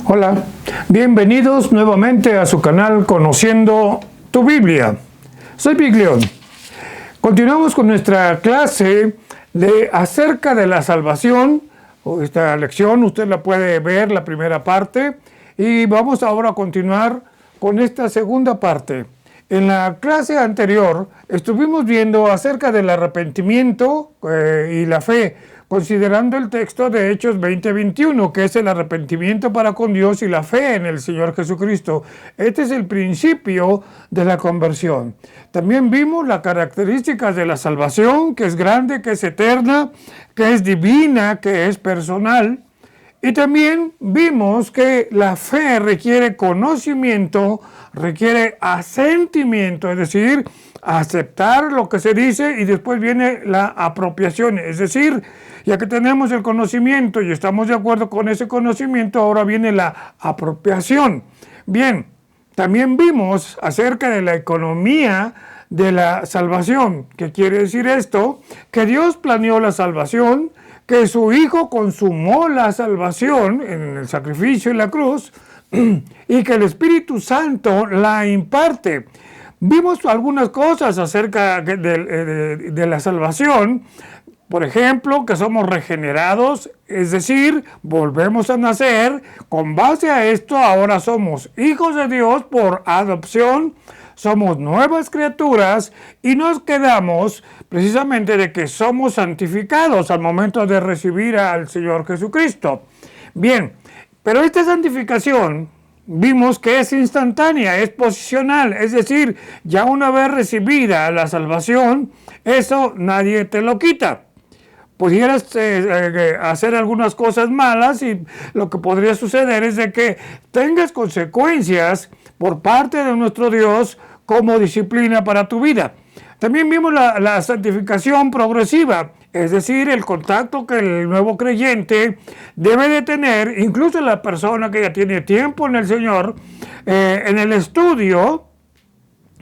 Hola, bienvenidos nuevamente a su canal Conociendo tu Biblia. Soy Biglión. Continuamos con nuestra clase acerca de la salvación. Esta lección usted la puede ver, la primera parte, y vamos ahora a continuar con esta segunda parte. En la clase anterior estuvimos viendo acerca del arrepentimiento y la fe, considerando el texto de Hechos 20:21, que es el arrepentimiento para con Dios y la fe en el Señor Jesucristo. Este es el principio de la conversión. También vimos las características de la salvación, que es grande, que es eterna, que es divina, que es personal. Y también vimos que la fe requiere conocimiento, requiere asentimiento, es decir, aceptar lo que se dice, y después viene la apropiación, es decir, ya que tenemos el conocimiento y estamos de acuerdo con ese conocimiento, ahora viene la apropiación. Bien, también vimos acerca de la economía de la salvación. ¿Qué quiere decir esto? Que Dios planeó la salvación, que su Hijo consumó la salvación en el sacrificio y la cruz, y que el Espíritu Santo la imparte. Vimos algunas cosas acerca de la salvación. Por ejemplo, que somos regenerados, es decir, volvemos a nacer. Con base a esto, ahora somos hijos de Dios por adopción, somos nuevas criaturas y nos quedamos precisamente de que somos santificados al momento de recibir al Señor Jesucristo. Bien, pero esta santificación vimos que es instantánea, es posicional, es decir, ya una vez recibida la salvación, eso nadie te lo quita. Pudieras hacer algunas cosas malas y lo que podría suceder es de que tengas consecuencias por parte de nuestro Dios como disciplina para tu vida. También vimos la santificación progresiva, es decir, el contacto que el nuevo creyente debe de tener, incluso la persona que ya tiene tiempo en el Señor, en el estudio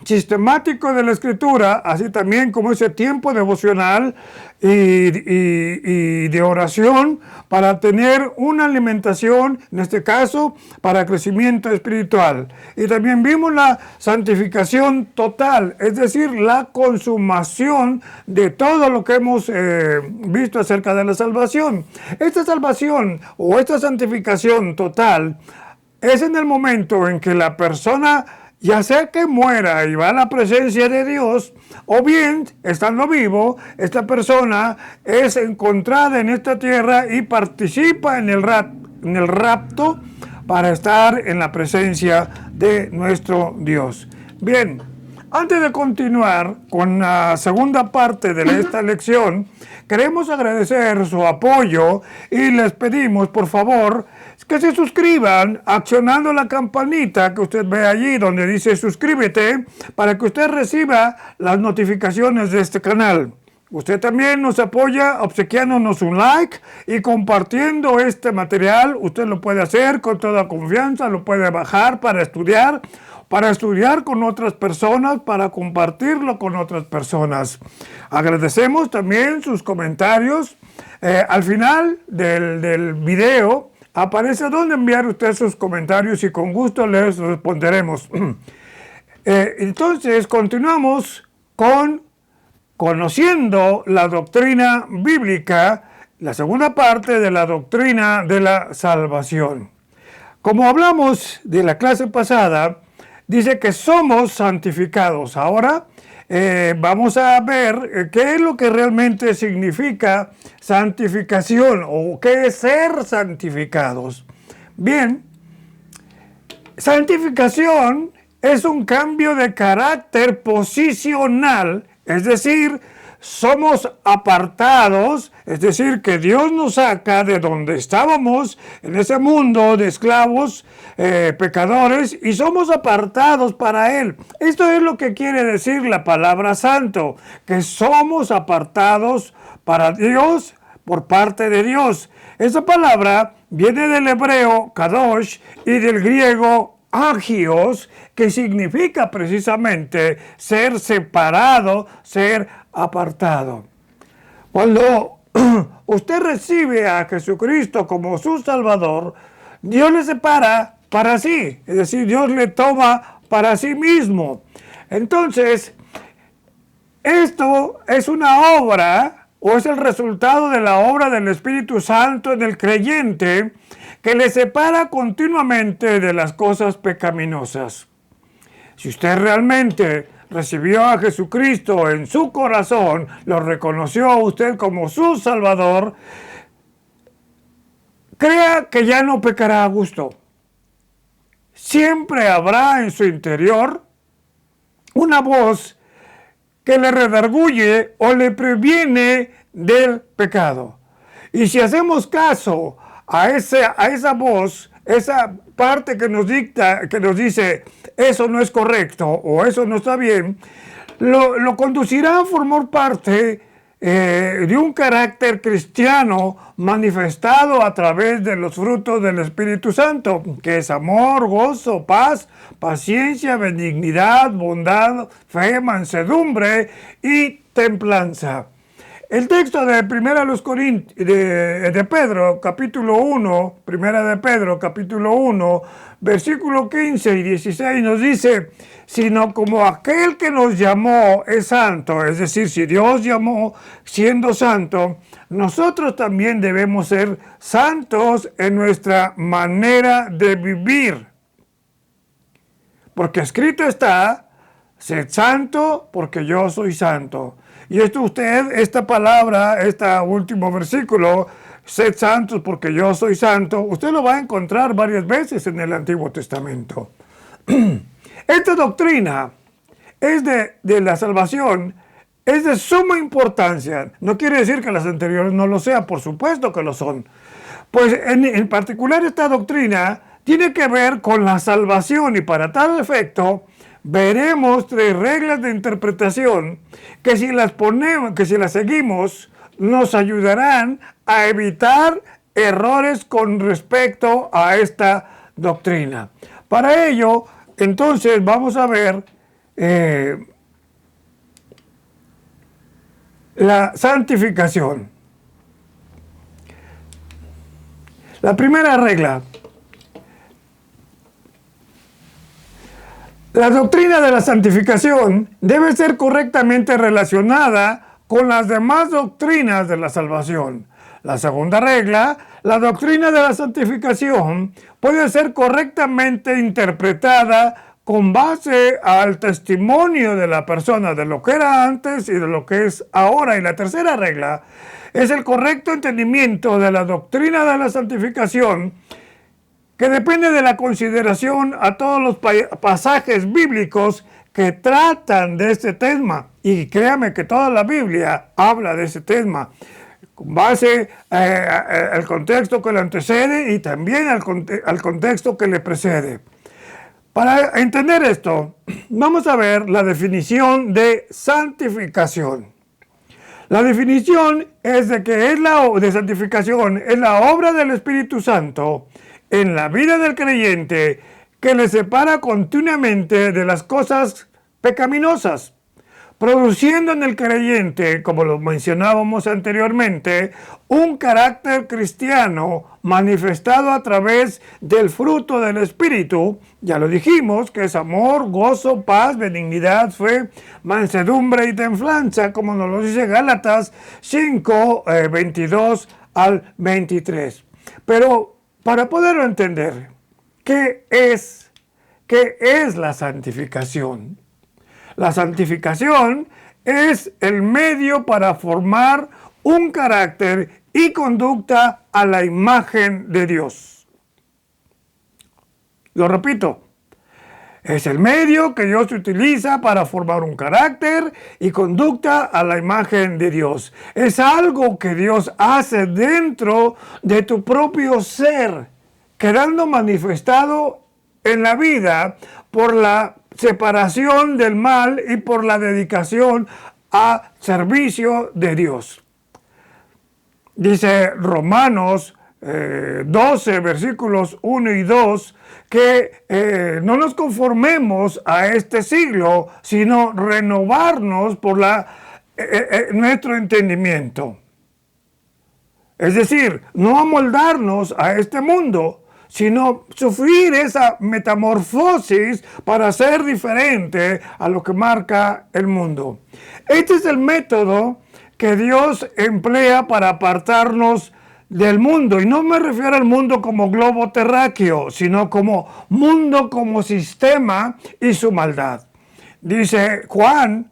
sistemático de la Escritura, así también como ese tiempo devocional y de oración para tener una alimentación, en este caso, para crecimiento espiritual. Y también vimos la santificación total, es decir, la consumación de todo lo que hemos visto acerca de la salvación. Esta salvación o esta santificación total es en el momento en que la persona, ya sea que muera y va a la presencia de Dios, o bien, estando vivo, esta persona es encontrada en esta tierra y participa en el rapto para estar en la presencia de nuestro Dios. Bien, antes de continuar con la segunda parte de esta lección, queremos agradecer su apoyo y les pedimos, por favor, que se suscriban accionando la campanita que usted ve allí donde dice suscríbete, para que usted reciba las notificaciones de este canal. Usted también nos apoya obsequiándonos un like y compartiendo este material. Usted lo puede hacer con toda confianza, lo puede bajar para estudiar con otras personas, para compartirlo con otras personas. Agradecemos también sus comentarios. Al final del video aparece dónde enviar usted sus comentarios y con gusto les responderemos. Entonces, continuamos con conociendo la doctrina bíblica, la segunda parte de la doctrina de la salvación. Como hablamos de la clase pasada, dice que somos santificados. Ahora vamos a ver qué es lo que realmente significa santificación o qué es ser santificados. Bien, santificación es un cambio de carácter posicional, es decir, somos apartados, es decir, que Dios nos saca de donde estábamos, en ese mundo de esclavos, pecadores, y somos apartados para Él. Esto es lo que quiere decir la palabra santo, que somos apartados para Dios por parte de Dios. Esa palabra viene del hebreo kadosh y del griego agios, que significa precisamente ser separado, ser apartado. Cuando usted recibe a Jesucristo como su Salvador, Dios le separa para sí, es decir, Dios le toma para sí mismo. Entonces, esto es una obra o es el resultado de la obra del Espíritu Santo en el creyente que le separa continuamente de las cosas pecaminosas. Si usted realmente recibió a Jesucristo en su corazón, lo reconoció a usted como su Salvador, crea que ya no pecará a gusto. Siempre habrá en su interior una voz que le redarguye o le previene del pecado. Y si hacemos caso a esa voz, esa parte que nos dicta, que nos dice eso no es correcto o eso no está bien, lo conducirá a formar parte de un carácter cristiano manifestado a través de los frutos del Espíritu Santo, que es amor, gozo, paz, paciencia, benignidad, bondad, fe, mansedumbre y templanza. El texto de de Pedro, capítulo 1, Primera de Pedro, capítulo 1, versículo 15 y 16 nos dice, sino como aquel que nos llamó es santo, es decir, si Dios llamó siendo santo, nosotros también debemos ser santos en nuestra manera de vivir. Porque escrito está, sed santo porque yo soy santo. Y esta palabra, este último versículo, sed santos porque yo soy santo, usted lo va a encontrar varias veces en el Antiguo Testamento. Esta doctrina es de la salvación, es de suma importancia. No quiere decir que las anteriores no lo sean, por supuesto que lo son. Pues en particular esta doctrina tiene que ver con la salvación y para tal efecto veremos 3 reglas de interpretación que si las seguimos nos ayudarán a evitar errores con respecto a esta doctrina. Para ello, entonces vamos a ver la santificación. La primera regla. La doctrina de la santificación debe ser correctamente relacionada con las demás doctrinas de la salvación. La segunda regla, la doctrina de la santificación puede ser correctamente interpretada con base al testimonio de la persona de lo que era antes y de lo que es ahora. Y la tercera regla es el correcto entendimiento de la doctrina de la santificación, que depende de la consideración a todos los pasajes bíblicos que tratan de este tema. Y créame que toda la Biblia habla de ese tema, con base al contexto que le antecede y también al contexto que le precede. Para entender esto, vamos a ver la definición de santificación. La definición es de que de santificación es la obra del Espíritu Santo en la vida del creyente que le separa continuamente de las cosas pecaminosas, produciendo en el creyente, como lo mencionábamos anteriormente, un carácter cristiano manifestado a través del fruto del Espíritu. Ya lo dijimos, que es amor, gozo, paz, benignidad, fe, mansedumbre y templanza, como nos lo dice Gálatas 5, 22 al 23. Pero para poderlo entender, ¿qué es la santificación? La santificación es el medio para formar un carácter y conducta a la imagen de Dios. Lo repito, es el medio que Dios utiliza para formar un carácter y conducta a la imagen de Dios. Es algo que Dios hace dentro de tu propio ser, quedando manifestado en la vida por la separación del mal y por la dedicación a servicio de Dios. Dice Romanos 12, versículos 1 y 2, que no nos conformemos a este siglo, sino renovarnos por nuestro entendimiento. Es decir, no amoldarnos a este mundo, sino sufrir esa metamorfosis para ser diferente a lo que marca el mundo. Este es el método que Dios emplea para apartarnos del mundo, y no me refiero al mundo como globo terráqueo, sino como mundo como sistema y su maldad. Dice Juan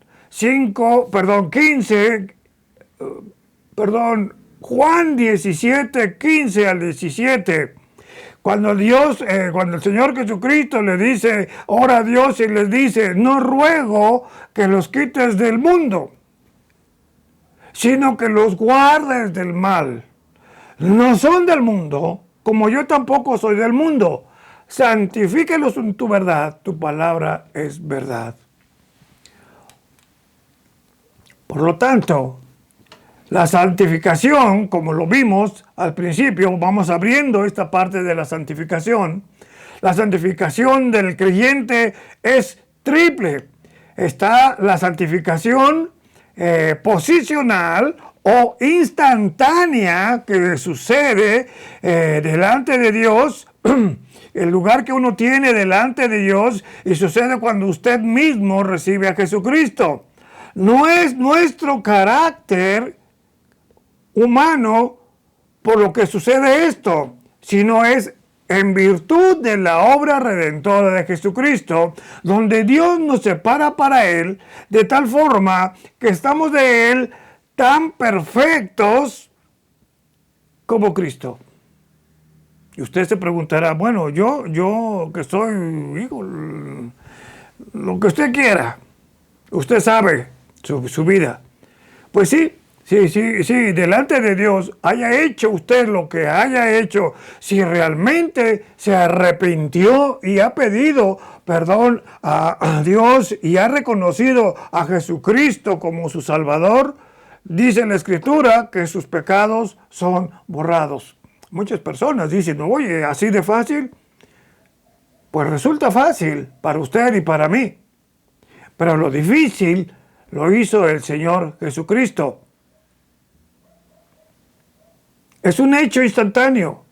17, 15 al 17. Cuando el Señor Jesucristo le dice, ora a Dios y les dice, no ruego que los quites del mundo, sino que los guardes del mal. No son del mundo, como yo tampoco soy del mundo. Santifíquelos en tu verdad, tu palabra es verdad. Por lo tanto, la santificación, como lo vimos al principio, vamos abriendo esta parte de la santificación. La santificación del creyente es triple. Está la santificación posicional o instantánea que sucede delante de Dios, el lugar que uno tiene delante de Dios, y sucede cuando usted mismo recibe a Jesucristo. No es nuestro carácter humano por lo que sucede esto, sino es en virtud de la obra redentora de Jesucristo, donde Dios nos separa para Él, de tal forma que estamos de Él tan perfectos como Cristo. Y usted se preguntará, bueno, yo que soy, hijo, lo que usted quiera, usted sabe su vida. Pues sí, delante de Dios, haya hecho usted lo que haya hecho, si realmente se arrepintió y ha pedido perdón a Dios y ha reconocido a Jesucristo como su Salvador, dice la Escritura que sus pecados son borrados. Muchas personas dicen, oye, ¿así de fácil? Pues resulta fácil para usted y para mí, pero lo difícil lo hizo el Señor Jesucristo. Es un hecho instantáneo,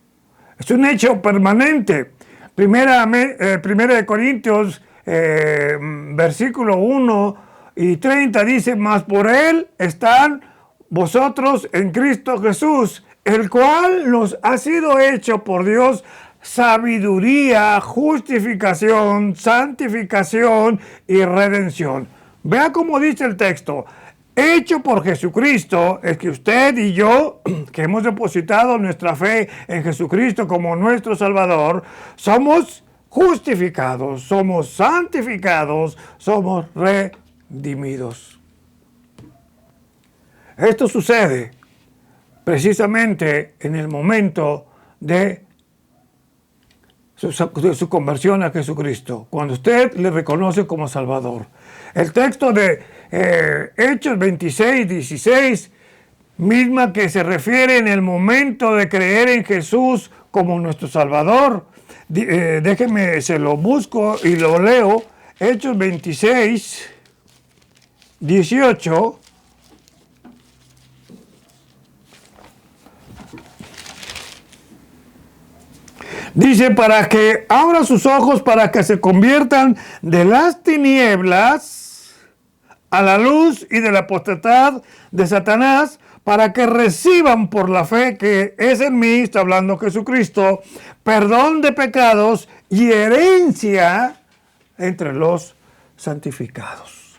es un hecho permanente. Primera de Corintios, versículo 1 y 30 dice, mas por Él están vosotros en Cristo Jesús, el cual nos ha sido hecho por Dios sabiduría, justificación, santificación y redención. Vea cómo dice el texto. Hecho por Jesucristo, es que usted y yo, que hemos depositado nuestra fe en Jesucristo como nuestro Salvador, somos justificados, somos santificados, somos redimidos. Esto sucede precisamente en el momento de su conversión a Jesucristo, cuando usted le reconoce como Salvador. El texto de Hechos 26, 16, misma que se refiere en el momento de creer en Jesús como nuestro Salvador. Déjeme, se lo busco y lo leo. Hechos 26, 18. Dice, para que abra sus ojos, para que se conviertan de las tinieblas a la luz y de la potestad de Satanás, para que reciban por la fe que es en mí, está hablando Jesucristo, perdón de pecados y herencia entre los santificados.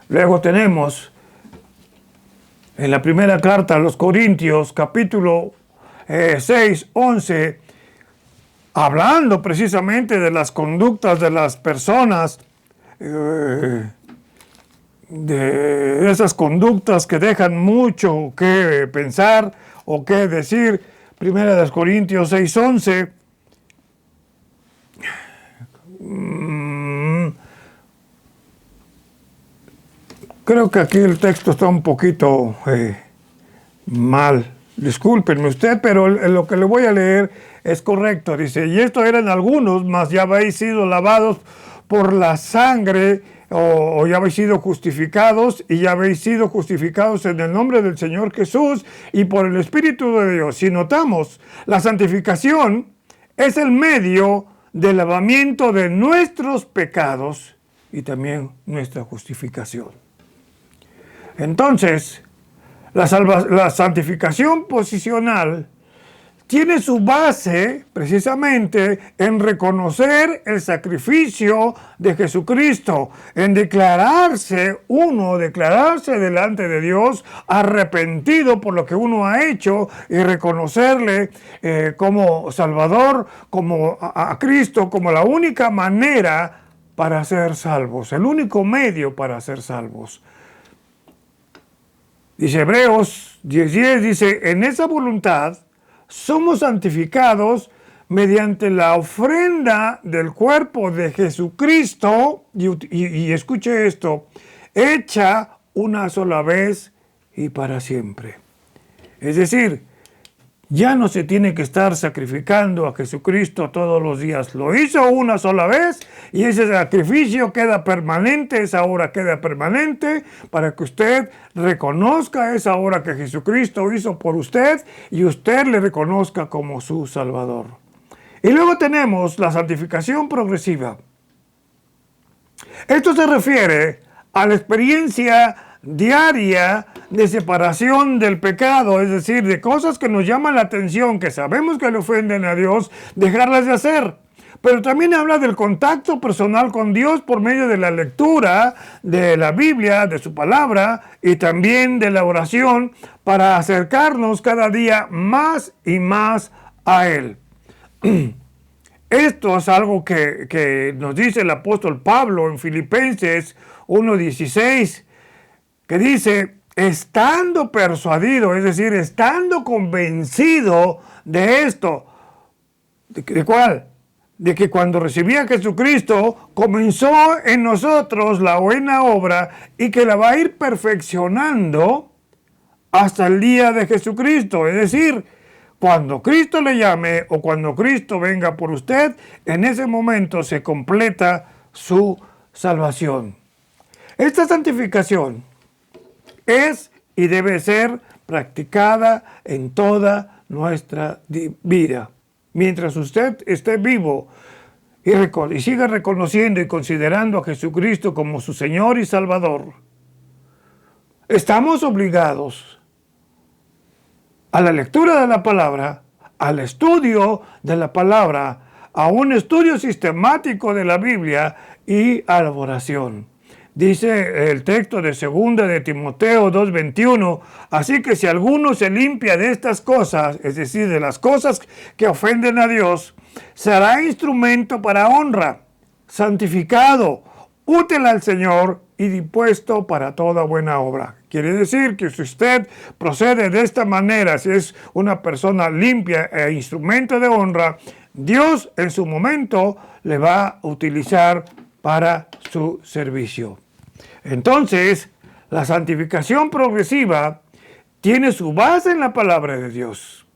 Luego tenemos en la primera carta a los Corintios, capítulo 6, 11, hablando precisamente de las conductas de las personas, de esas conductas que dejan mucho que pensar o que decir. Primera de Corintios 6, 11. Creo que aquí el texto está un poquito mal. Discúlpenme usted, pero lo que le voy a leer es correcto. Dice, y esto eran algunos, mas ya habéis sido lavados por la sangre, o ya habéis sido justificados, y ya habéis sido justificados en el nombre del Señor Jesús y por el Espíritu de Dios. Si notamos, la santificación es el medio del lavamiento de nuestros pecados y también nuestra justificación. Entonces, la santificación posicional tiene su base precisamente en reconocer el sacrificio de Jesucristo, en declararse delante de Dios arrepentido por lo que uno ha hecho y reconocerle como Salvador, como a Cristo, como la única manera para ser salvos, el único medio para ser salvos. Dice Hebreos 10:10, dice, en esa voluntad somos santificados mediante la ofrenda del cuerpo de Jesucristo, y escuche esto, hecha una sola vez y para siempre. Es decir, ya no se tiene que estar sacrificando a Jesucristo todos los días. Lo hizo una sola vez y ese sacrificio queda permanente, esa obra queda permanente para que usted reconozca esa obra que Jesucristo hizo por usted y usted le reconozca como su Salvador. Y luego tenemos la santificación progresiva. Esto se refiere a la experiencia diaria de separación del pecado, es decir, de cosas que nos llaman la atención, que sabemos que le ofenden a Dios, dejarlas de hacer. Pero también habla del contacto personal con Dios por medio de la lectura de la Biblia, de su palabra, y también de la oración para acercarnos cada día más y más a Él. Esto es algo que nos dice el apóstol Pablo en Filipenses 1:16, que dice, estando persuadido, es decir, estando convencido de esto. ¿De cuál? De que cuando recibí a Jesucristo, comenzó en nosotros la buena obra y que la va a ir perfeccionando hasta el día de Jesucristo. Es decir, cuando Cristo le llame o cuando Cristo venga por usted, en ese momento se completa su salvación. Esta santificación es y debe ser practicada en toda nuestra vida. Mientras usted esté vivo y siga reconociendo y considerando a Jesucristo como su Señor y Salvador, estamos obligados a la lectura de la palabra, al estudio de la palabra, a un estudio sistemático de la Biblia y a la oración. Dice el texto de 2 de Timoteo 2:21, así que si alguno se limpia de estas cosas, es decir, de las cosas que ofenden a Dios, será instrumento para honra, santificado, útil al Señor y dispuesto para toda buena obra. Quiere decir que si usted procede de esta manera, si es una persona limpia e instrumento de honra, Dios en su momento le va a utilizar para su servicio. Entonces, la santificación progresiva tiene su base en la palabra de Dios.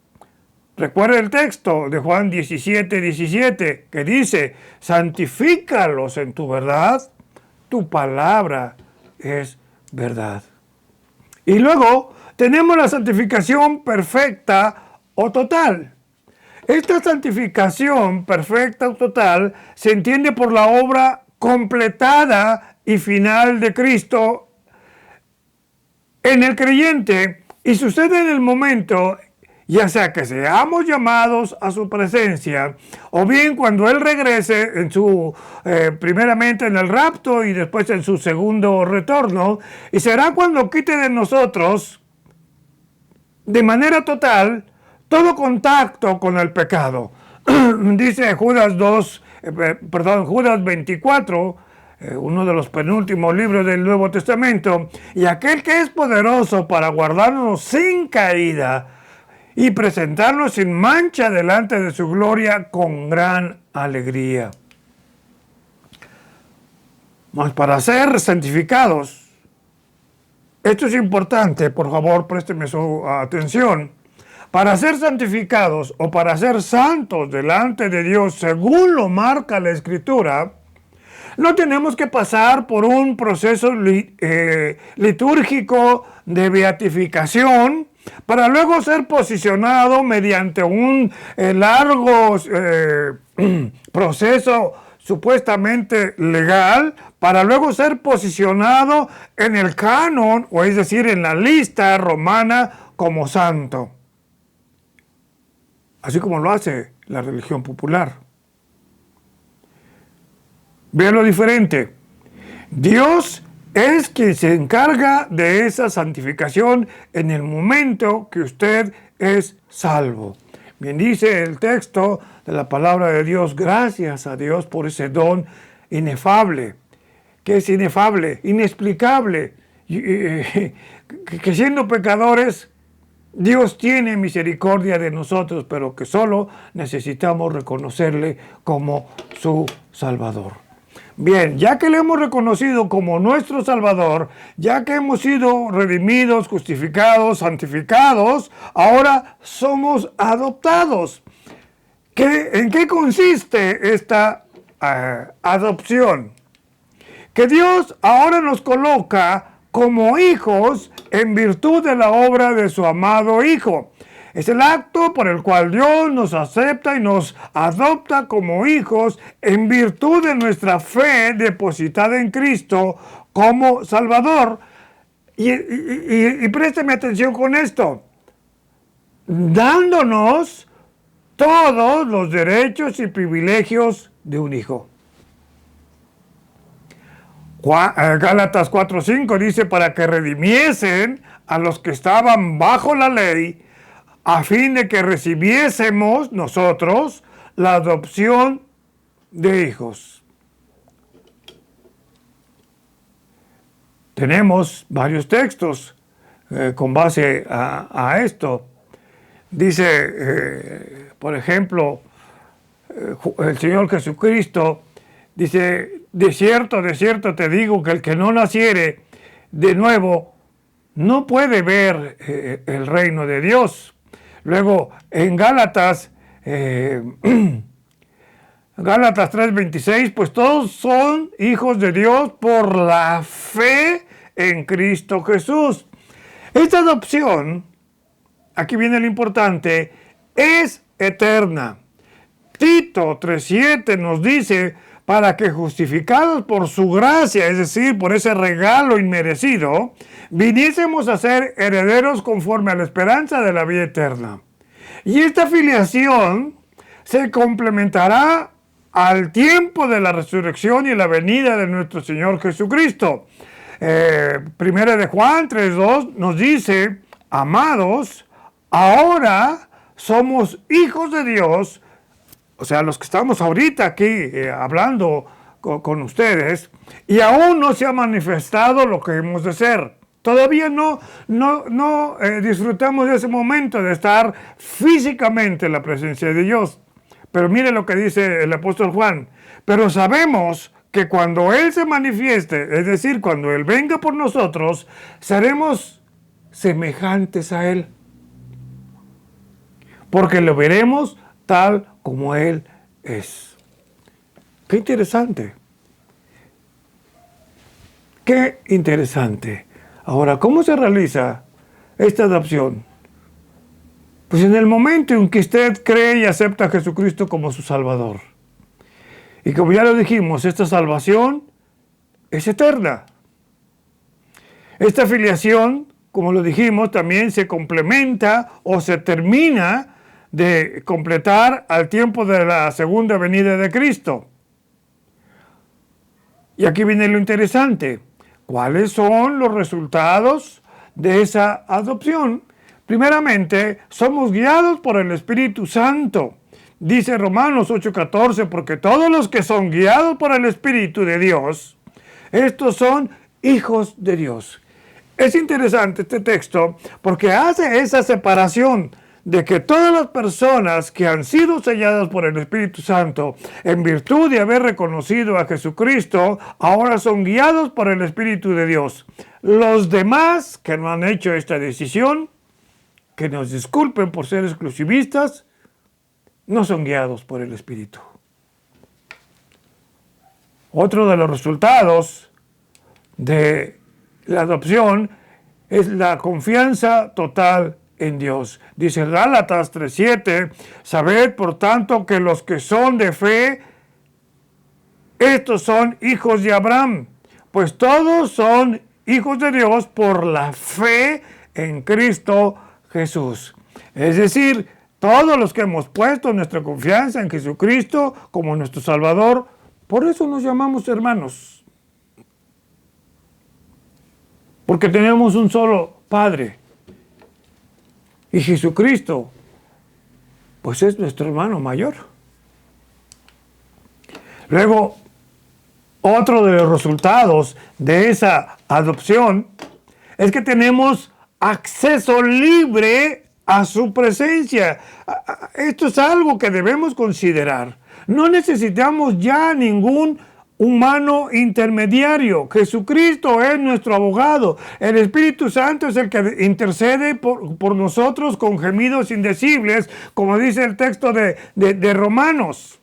Recuerda el texto de Juan 17:17 que dice, santifícalos en tu verdad, tu palabra es verdad. Y luego tenemos la santificación perfecta o total. Esta santificación perfecta o total se entiende por la obra completada y final de Cristo en el creyente, y sucede en el momento, ya sea que seamos llamados a su presencia, o bien cuando Él regrese en primeramente en el rapto y después en su segundo retorno, y será cuando quite de nosotros de manera total todo contacto con el pecado. Dice Judas 24, uno de los penúltimos libros del Nuevo Testamento, y aquel que es poderoso para guardarnos sin caída y presentarnos sin mancha delante de su gloria con gran alegría. Mas para ser santificados, esto es importante, por favor, présteme su atención. Para ser santificados o para ser santos delante de Dios, según lo marca la Escritura, No tenemos que pasar por un proceso litúrgico de beatificación para luego ser posicionado mediante un largo proceso supuestamente legal para luego ser posicionado en el canon, o es decir, en la lista romana como santo. Así como lo hace la religión popular. Vean lo diferente. Dios es quien se encarga de esa santificación en el momento que usted es salvo. Bien dice el texto de la palabra de Dios, gracias a Dios por ese don inefable. ¿Qué es inefable? Inexplicable. Que siendo pecadores, Dios tiene misericordia de nosotros, pero que solo necesitamos reconocerle como su Salvador. Bien, ya que le hemos reconocido como nuestro Salvador, ya que hemos sido redimidos, justificados, santificados, ahora somos adoptados. ¿En qué consiste esta adopción? Que Dios ahora nos coloca como hijos en virtud de la obra de su amado Hijo. Es el acto por el cual Dios nos acepta y nos adopta como hijos en virtud de nuestra fe depositada en Cristo como Salvador. Y présteme atención con esto. Dándonos todos los derechos y privilegios de un hijo. Gálatas 4:5 dice, para que redimiesen a los que estaban bajo la ley, a fin de que recibiésemos nosotros la adopción de hijos. Tenemos varios textos con base a esto. Dice, por ejemplo, el Señor Jesucristo dice, de cierto te digo que el que no naciere de nuevo no puede ver el reino de Dios. Luego, en Gálatas 3:26, pues todos son hijos de Dios por la fe en Cristo Jesús. Esta adopción, aquí viene lo importante, es eterna. Tito 3:7 nos dice, para que justificados por su gracia, es decir, por ese regalo inmerecido, viniésemos a ser herederos conforme a la esperanza de la vida eterna. Y esta filiación se complementará al tiempo de la resurrección y la venida de nuestro Señor Jesucristo. Primera de Juan 3:2 nos dice, amados, ahora somos hijos de Dios. O sea, los que estamos ahorita aquí hablando con ustedes, y aún no se ha manifestado lo que hemos de ser. Todavía no disfrutamos de ese momento de estar físicamente en la presencia de Dios. Pero mire lo que dice el apóstol Juan. Pero sabemos que cuando Él se manifieste, es decir, cuando Él venga por nosotros, seremos semejantes a Él. Porque lo veremos tal como Él es. Qué interesante. Qué interesante. Ahora, ¿cómo se realiza esta adopción? Pues en el momento en que usted cree y acepta a Jesucristo como su Salvador. Y como ya lo dijimos, esta salvación es eterna. Esta filiación, como lo dijimos, también se complementa o se termina de completar al tiempo de la segunda venida de Cristo. Y aquí viene lo interesante. ¿Cuáles son los resultados de esa adopción? Primeramente, somos guiados por el Espíritu Santo. Dice Romanos 8:14, porque todos los que son guiados por el Espíritu de Dios, estos son hijos de Dios. Es interesante este texto porque hace esa separación de que todas las personas que han sido selladas por el Espíritu Santo en virtud de haber reconocido a Jesucristo, ahora son guiados por el Espíritu de Dios. Los demás que no han hecho esta decisión, que nos disculpen por ser exclusivistas, no son guiados por el Espíritu. Otro de los resultados de la adopción es la confianza total en Dios. Dice Gálatas 3:7, sabed por tanto que los que son de fe, estos son hijos de Abraham, pues todos son hijos de Dios por la fe en Cristo Jesús. Es decir, todos los que hemos puesto nuestra confianza en Jesucristo como nuestro Salvador, por eso nos llamamos hermanos. Porque tenemos un solo Padre. Y Jesucristo, pues es nuestro hermano mayor. Luego, otro de los resultados de esa adopción es que tenemos acceso libre a su presencia. Esto es algo que debemos considerar. No necesitamos ya ningún humano intermediario. Jesucristo es nuestro abogado. El Espíritu Santo es el que intercede por nosotros con gemidos indecibles, como dice el texto de Romanos.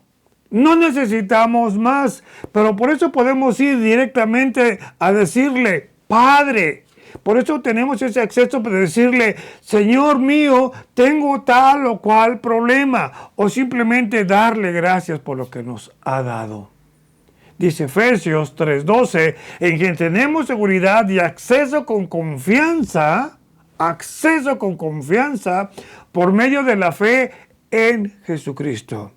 No necesitamos más, pero por eso podemos ir directamente a decirle, Padre. Por eso tenemos ese acceso para decirle, Señor mío, tengo tal o cual problema, o simplemente darle gracias por lo que nos ha dado. Dice Efesios 3:12, en quien tenemos seguridad y acceso con confianza por medio de la fe en Jesucristo.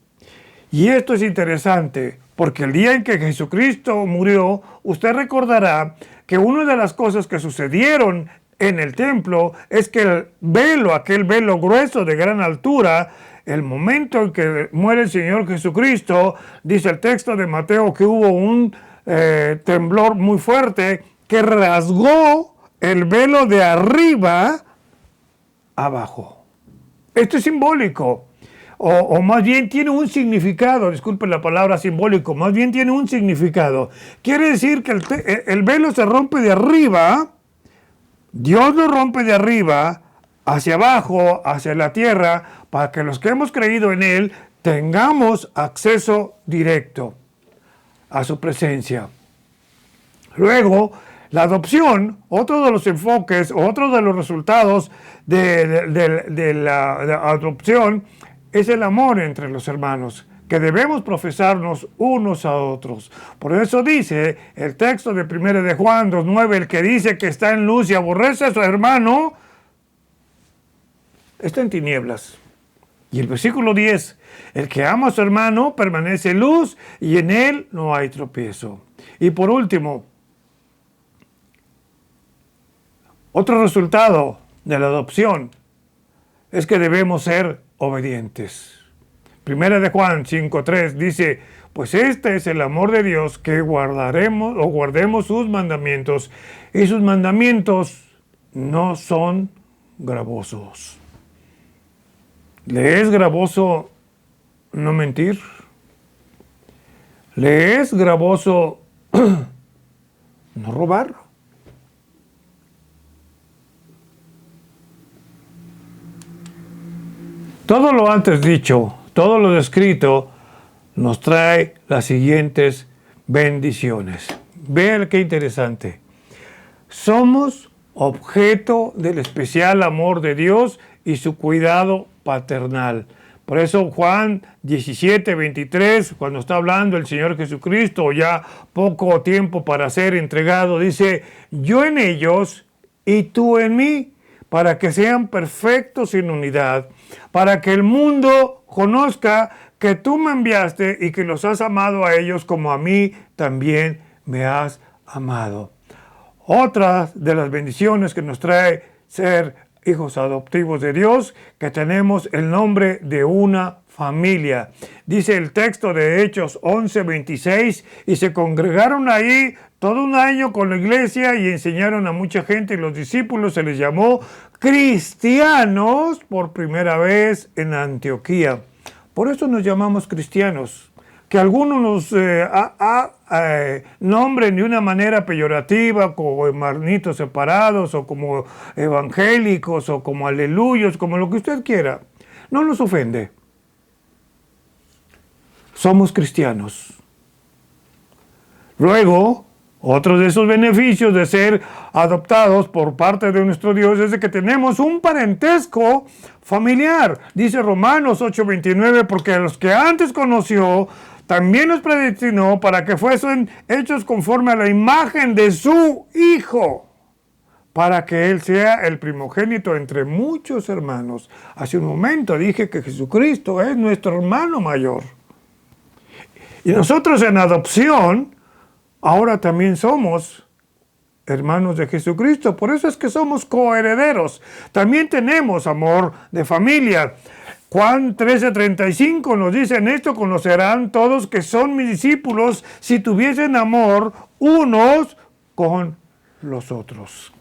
Y esto es interesante, porque el día en que Jesucristo murió, usted recordará que una de las cosas que sucedieron en el templo es que el velo, aquel velo grueso de gran altura, el momento en que muere el Señor Jesucristo, dice el texto de Mateo que hubo un temblor muy fuerte que rasgó el velo de arriba abajo. Esto es simbólico. O más bien tiene un significado, disculpen la palabra simbólico, más bien tiene un significado. Quiere decir que el velo se rompe de arriba, Dios lo rompe de arriba, hacia abajo, hacia la tierra, para que los que hemos creído en Él tengamos acceso directo a su presencia. Luego, la adopción, otro de los enfoques, otro de los resultados de la adopción, es el amor entre los hermanos, que debemos profesarnos unos a otros. Por eso dice el texto de 1 de Juan 2:9, el que dice que está en luz y aborrece a su hermano, está en tinieblas. Y el versículo 10, el que ama a su hermano permanece en luz y en él no hay tropiezo. Y por último, otro resultado de la adopción es que debemos ser obedientes. 1 de Juan 5:3 dice, pues este es el amor de Dios, que guardemos sus mandamientos, y sus mandamientos no son gravosos. ¿Le es gravoso no mentir? ¿Le es gravoso no robar? Todo lo antes dicho, todo lo descrito, nos trae las siguientes bendiciones. Vean qué interesante. Somos objeto del especial amor de Dios y su cuidado paternal. Por eso Juan 17:23, cuando está hablando el Señor Jesucristo, ya poco tiempo para ser entregado, dice, yo en ellos y tú en mí, para que sean perfectos en unidad, para que el mundo conozca que tú me enviaste y que los has amado a ellos como a mí también me has amado. Otra de las bendiciones que nos trae ser hijos adoptivos de Dios, que tenemos el nombre de una familia. Dice el texto de Hechos 11:26, y se congregaron ahí todo un año con la iglesia y enseñaron a mucha gente, y los discípulos se les llamó cristianos por primera vez en Antioquía. Por eso nos llamamos cristianos. Que algunos nos nombren de una manera peyorativa, como hermanitos separados, o como evangélicos, o como aleluyos, como lo que usted quiera, no nos ofende. Somos cristianos. Luego, otro de esos beneficios de ser adoptados por parte de nuestro Dios es de que tenemos un parentesco familiar. Dice Romanos 8:29, porque a los que antes conoció, también los predestinó para que fuesen hechos conforme a la imagen de su Hijo, para que Él sea el primogénito entre muchos hermanos. Hace un momento dije que Jesucristo es nuestro hermano mayor. Y nosotros en adopción, ahora también somos hermanos de Jesucristo. Por eso es que somos coherederos. También tenemos amor de familia. Juan 13:35 nos dice: en esto conocerán todos que son mis discípulos si tuviesen amor unos con los otros.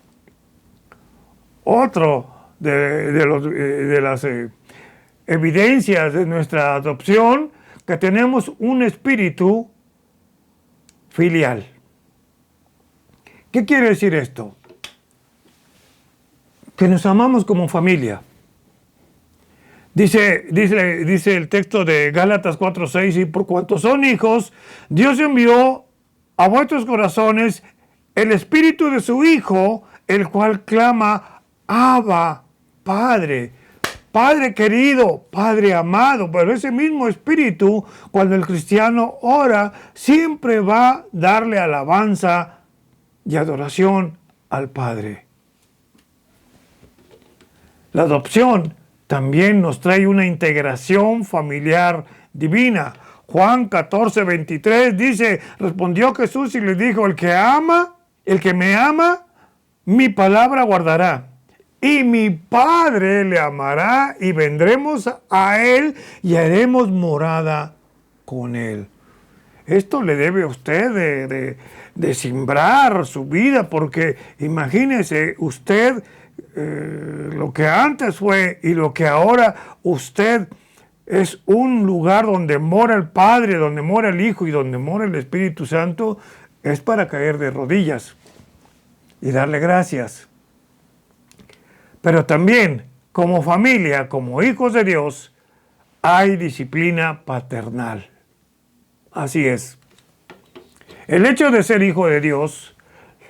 Otro de las evidencias de nuestra adopción, que tenemos un espíritu filial. ¿Qué quiere decir esto? Que nos amamos como familia. Dice el texto de Gálatas 4:6, y por cuanto son hijos, Dios envió a vuestros corazones el espíritu de su Hijo, el cual clama: Abba, Padre. Padre querido, Padre amado. Pero ese mismo espíritu, cuando el cristiano ora, siempre va a darle alabanza y adoración al Padre. La adopción también nos trae una integración familiar divina. Juan 14:23 dice: respondió Jesús y le dijo: el que me ama, mi palabra guardará. Y mi Padre le amará, y vendremos a Él y haremos morada con Él. Esto le debe a usted de simbrar su vida, porque imagínese usted lo que antes fue y lo que ahora usted es un lugar donde mora el Padre, donde mora el Hijo y donde mora el Espíritu Santo. Es para caer de rodillas y darle gracias. Pero también, como familia, como hijos de Dios, hay disciplina paternal. Así es. El hecho de ser hijo de Dios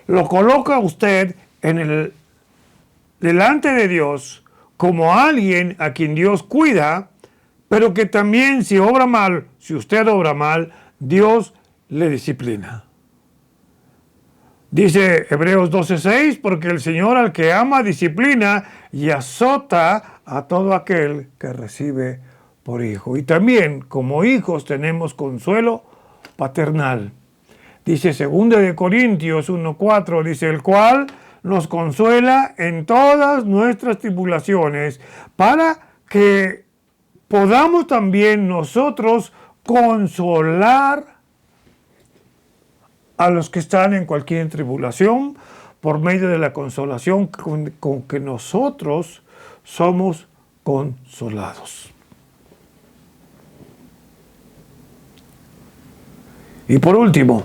lo coloca usted delante de Dios como alguien a quien Dios cuida, pero que también si usted obra mal, Dios le disciplina. Dice Hebreos 12:6, porque el Señor al que ama disciplina y azota a todo aquel que recibe por hijo. Y también como hijos tenemos consuelo paternal. Dice 2 Corintios 1:4, dice: el cual nos consuela en todas nuestras tribulaciones, para que podamos también nosotros consolar a los que están en cualquier tribulación, por medio de la consolación con que nosotros somos consolados. Y por último,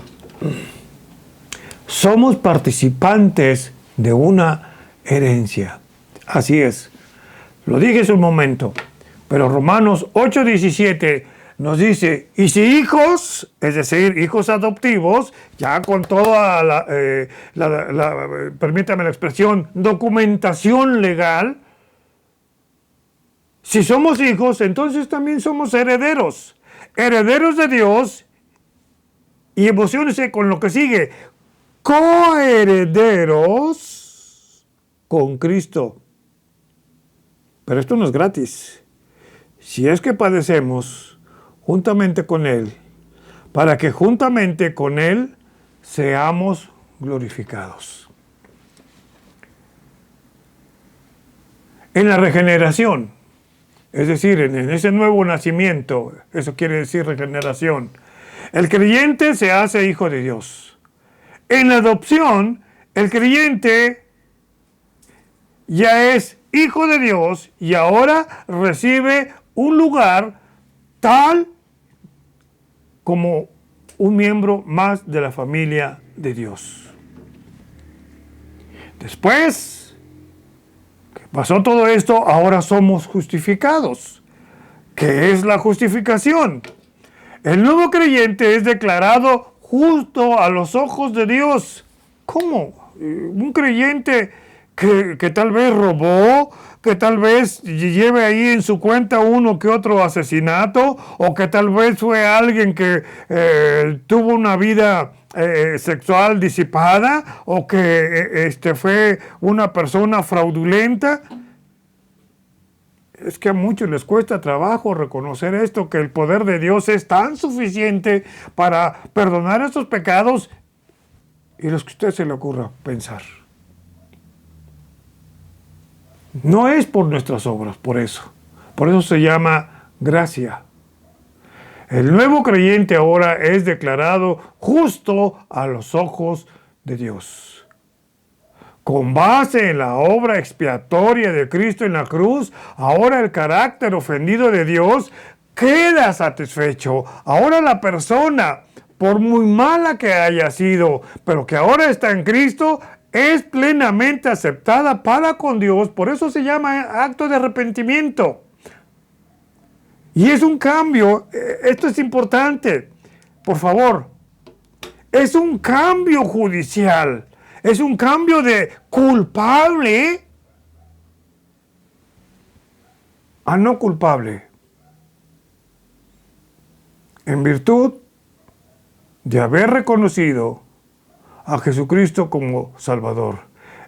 somos participantes de una herencia. Así es, lo dije hace un momento, pero Romanos 8:17 nos dice: y si hijos, es decir, hijos adoptivos, ya con toda permítame la expresión, documentación legal, si somos hijos, entonces también somos herederos de Dios, y emociónese con lo que sigue: coherederos con Cristo. Pero esto no es gratis. Si es que padecemos juntamente con Él, para que juntamente con Él seamos glorificados. En la regeneración, es decir, en ese nuevo nacimiento, eso quiere decir regeneración, el creyente se hace hijo de Dios. En la adopción, el creyente ya es hijo de Dios y ahora recibe un lugar tal como un miembro más de la familia de Dios. Después que pasó todo esto, ahora somos justificados. ¿Qué es la justificación? El nuevo creyente es declarado justo a los ojos de Dios. ¿Cómo? Un creyente que tal vez robó, que tal vez lleve ahí en su cuenta uno que otro asesinato, o que tal vez fue alguien que tuvo una vida sexual disipada, o que fue una persona fraudulenta. Es que a muchos les cuesta trabajo reconocer esto, que el poder de Dios es tan suficiente para perdonar estos pecados y los que a usted se le ocurra pensar. No es por nuestras obras, por eso. Por eso se llama gracia. El nuevo creyente ahora es declarado justo a los ojos de Dios. Con base en la obra expiatoria de Cristo en la cruz, ahora el carácter ofendido de Dios queda satisfecho. Ahora la persona, por muy mala que haya sido, pero que ahora está en Cristo, es plenamente aceptada para con Dios. Por eso se llama acto de arrepentimiento. Y es un cambio, esto es importante, por favor, es un cambio judicial, es un cambio de culpable a no culpable, en virtud de haber reconocido a Jesucristo como Salvador,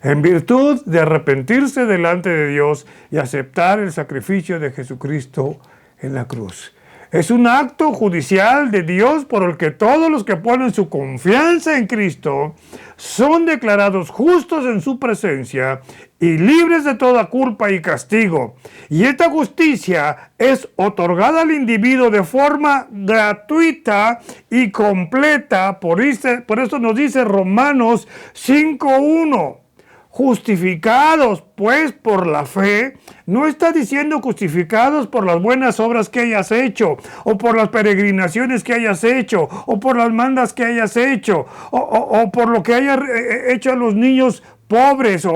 en virtud de arrepentirse delante de Dios y aceptar el sacrificio de Jesucristo en la cruz. Es un acto judicial de Dios por el que todos los que ponen su confianza en Cristo son declarados justos en su presencia y libres de toda culpa y castigo. Y esta justicia es otorgada al individuo de forma gratuita y completa. Por eso nos dice Romanos 5:1. Justificados pues por la fe, no está diciendo justificados por las buenas obras que hayas hecho, o por las peregrinaciones que hayas hecho, o por las mandas que hayas hecho, o por lo que hayas hecho a los niños pobres,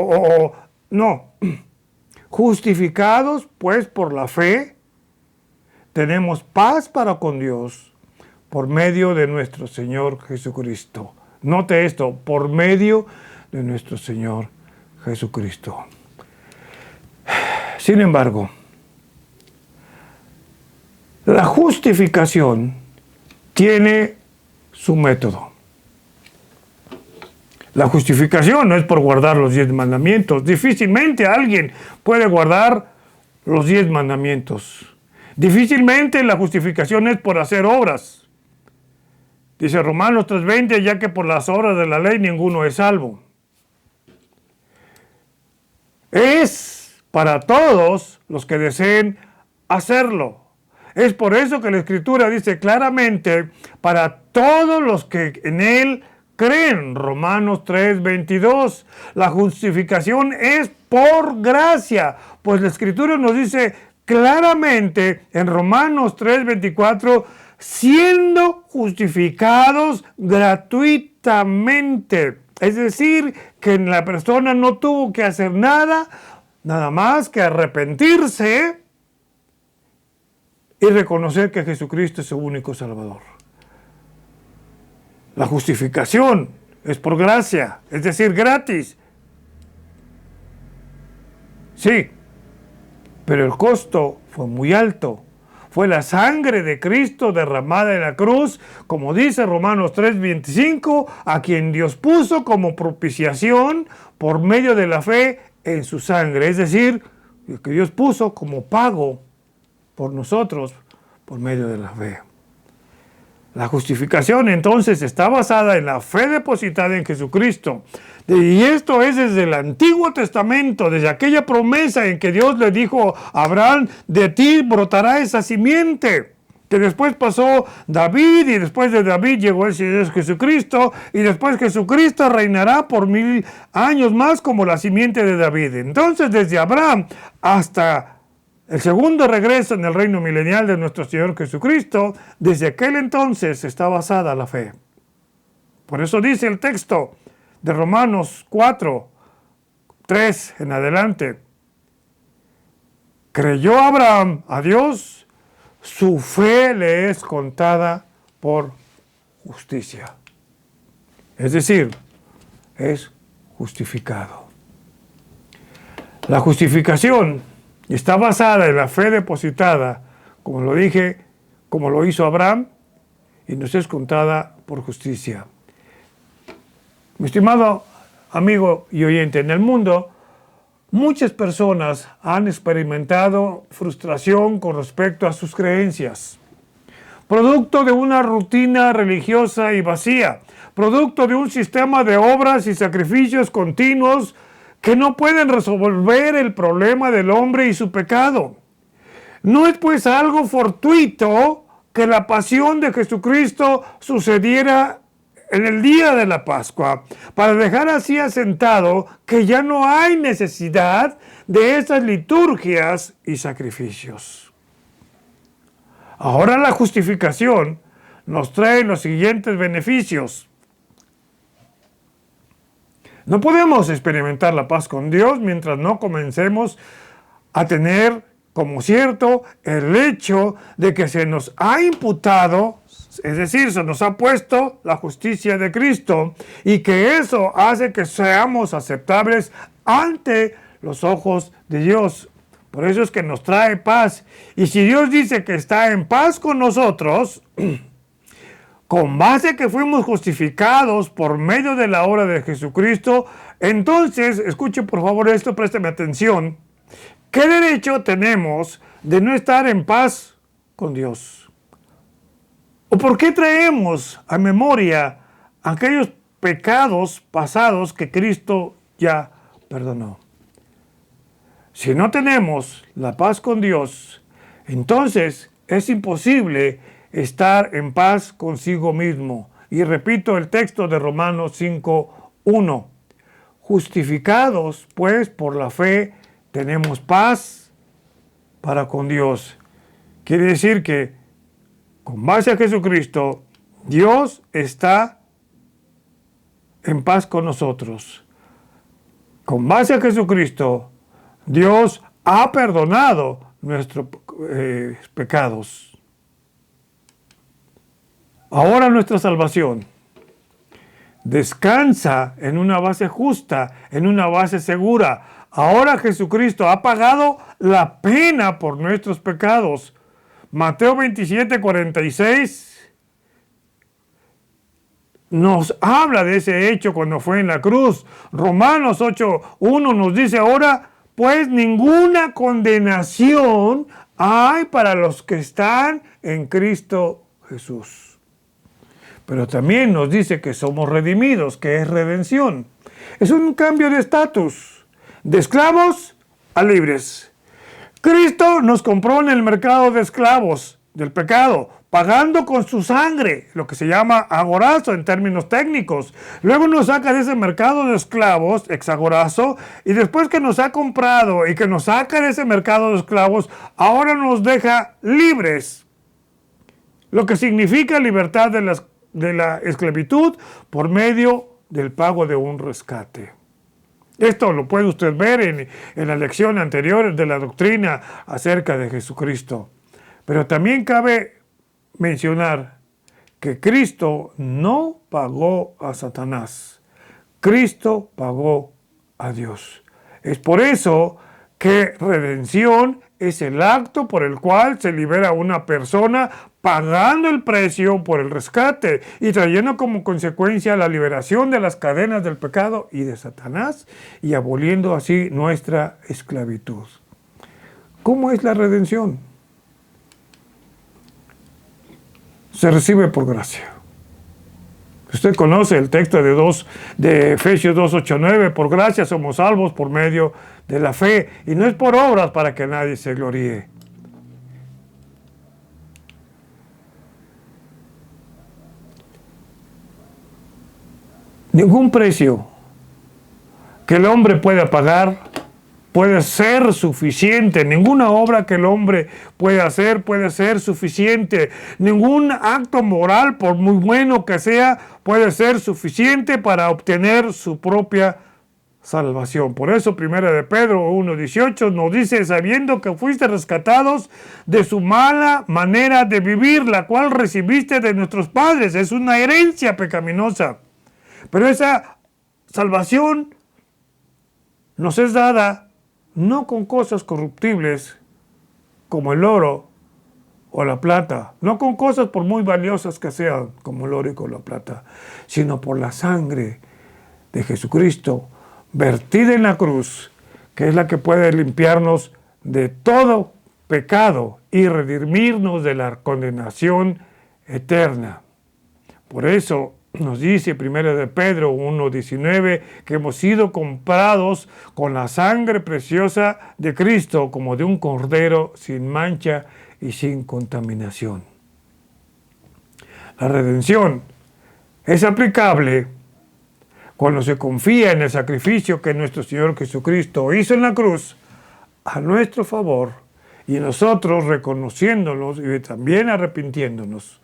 no. Justificados pues por la fe, tenemos paz para con Dios por medio de nuestro Señor Jesucristo. Note esto, por medio de nuestro Señor Jesucristo. Sin embargo, la justificación tiene su método. La justificación no es por guardar los 10 mandamientos. Difícilmente alguien puede guardar los 10 mandamientos. Difícilmente la justificación es por hacer obras. Dice Romanos 3:20, ya que por las obras de la ley ninguno es salvo. Es para todos los que deseen hacerlo. Es por eso que la Escritura dice claramente, para todos los que en Él creen. Romanos 3:22. La justificación es por gracia, pues la Escritura nos dice claramente en Romanos 3:24, siendo justificados gratuitamente. Es decir, que la persona no tuvo que hacer nada más que arrepentirse y reconocer que Jesucristo es su único Salvador. La justificación es por gracia, es decir, gratis. Sí, pero el costo fue muy alto. Fue la sangre de Cristo derramada en la cruz, como dice Romanos 3:25, a quien Dios puso como propiciación por medio de la fe en su sangre. Es decir, que Dios puso como pago por nosotros por medio de la fe. La justificación entonces está basada en la fe depositada en Jesucristo. Y esto es desde el Antiguo Testamento, desde aquella promesa en que Dios le dijo a Abraham, de ti brotará esa simiente. Que después pasó David y después de David llegó el Señor Jesucristo y después Jesucristo reinará por 1000 años más como la simiente de David. Entonces desde Abraham hasta el segundo regreso en el reino milenial de nuestro Señor Jesucristo, desde aquel entonces está basada la fe. Por eso dice el texto de Romanos 4:3 en adelante. Creyó Abraham a Dios, su fe le es contada por justicia. Es decir, es justificado. La justificación está basada en la fe depositada, como lo dije, como lo hizo Abraham, y nos es contada por justicia. Mi estimado amigo y oyente, en el mundo muchas personas han experimentado frustración con respecto a sus creencias, producto de una rutina religiosa y vacía, producto de un sistema de obras y sacrificios continuos que no pueden resolver el problema del hombre y su pecado. No es pues algo fortuito que la pasión de Jesucristo sucediera en el día de la Pascua, para dejar así asentado que ya no hay necesidad de esas liturgias y sacrificios. Ahora la justificación nos trae los siguientes beneficios. No podemos experimentar la paz con Dios mientras no comencemos a tener como cierto el hecho de que se nos ha imputado, es decir, se nos ha puesto la justicia de Cristo, y que eso hace que seamos aceptables ante los ojos de Dios. Por eso es que nos trae paz. Y si Dios dice que está en paz con nosotros, con base que fuimos justificados por medio de la obra de Jesucristo, entonces, escuche por favor esto, présteme atención. ¿Qué derecho tenemos de no estar en paz con Dios? ¿O por qué traemos a memoria aquellos pecados pasados que Cristo ya perdonó? Si no tenemos la paz con Dios, entonces es imposible estar en paz consigo mismo. Y repito el texto de Romanos 5:1. Justificados, pues, por la fe, tenemos paz para con Dios. Quiere decir que con base a Jesucristo, Dios está en paz con nosotros. Con base a Jesucristo, Dios ha perdonado nuestros pecados. Ahora nuestra salvación descansa en una base justa, en una base segura. Ahora Jesucristo ha pagado la pena por nuestros pecados. Mateo 27:46 nos habla de ese hecho cuando fue en la cruz. Romanos 8:1 nos dice ahora, pues ninguna condenación hay para los que están en Cristo Jesús. Pero también nos dice que somos redimidos, que es redención. Es un cambio de estatus, de esclavos a libres. Cristo nos compró en el mercado de esclavos del pecado, pagando con su sangre, lo que se llama agorazo en términos técnicos. Luego nos saca de ese mercado de esclavos, exagorazo, y después que nos ha comprado y que nos saca de ese mercado de esclavos, ahora nos deja libres. Lo que significa libertad de la esclavitud por medio del pago de un rescate. Esto lo puede usted ver en la lección anterior de la doctrina acerca de Jesucristo. Pero también cabe mencionar que Cristo no pagó a Satanás. Cristo pagó a Dios. Es por eso que redención es el acto por el cual se libera a una persona pagando el precio por el rescate y trayendo como consecuencia la liberación de las cadenas del pecado y de Satanás y aboliendo así nuestra esclavitud. ¿Cómo es la redención? Se recibe por gracia. Usted conoce el texto de Efesios 2:8-9, por gracia somos salvos por medio de la fe, y no es por obras para que nadie se gloríe. Ningún precio que el hombre pueda pagar puede ser suficiente. Ninguna obra que el hombre puede hacer puede ser suficiente. Ningún acto moral, por muy bueno que sea, puede ser suficiente para obtener su propia salvación. Por eso, 1 de Pedro 1:18 nos dice, sabiendo que fuiste rescatados de su mala manera de vivir, la cual recibiste de nuestros padres. Es una herencia pecaminosa. Pero esa salvación nos es dada no con cosas corruptibles como el oro o la plata, no con cosas por muy valiosas que sean como el oro y con la plata, sino por la sangre de Jesucristo vertida en la cruz, que es la que puede limpiarnos de todo pecado y redimirnos de la condenación eterna. Por eso nos dice 1 de Pedro 1:19 que hemos sido comprados con la sangre preciosa de Cristo como de un cordero sin mancha y sin contaminación. La redención es aplicable cuando se confía en el sacrificio que nuestro Señor Jesucristo hizo en la cruz a nuestro favor y nosotros reconociéndonos y también arrepintiéndonos.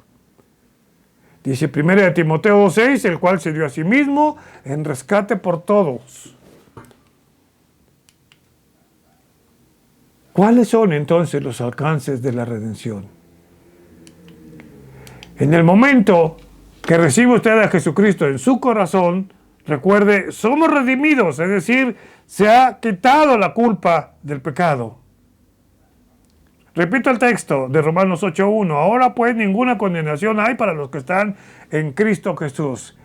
Dice 1 Timoteo 2:6, el cual se dio a sí mismo en rescate por todos. ¿Cuáles son entonces los alcances de la redención? En el momento que recibe usted a Jesucristo en su corazón, recuerde, somos redimidos, es decir, se ha quitado la culpa del pecado. Repito el texto de Romanos 8:1. Ahora pues ninguna condenación hay para los que están en Cristo Jesús.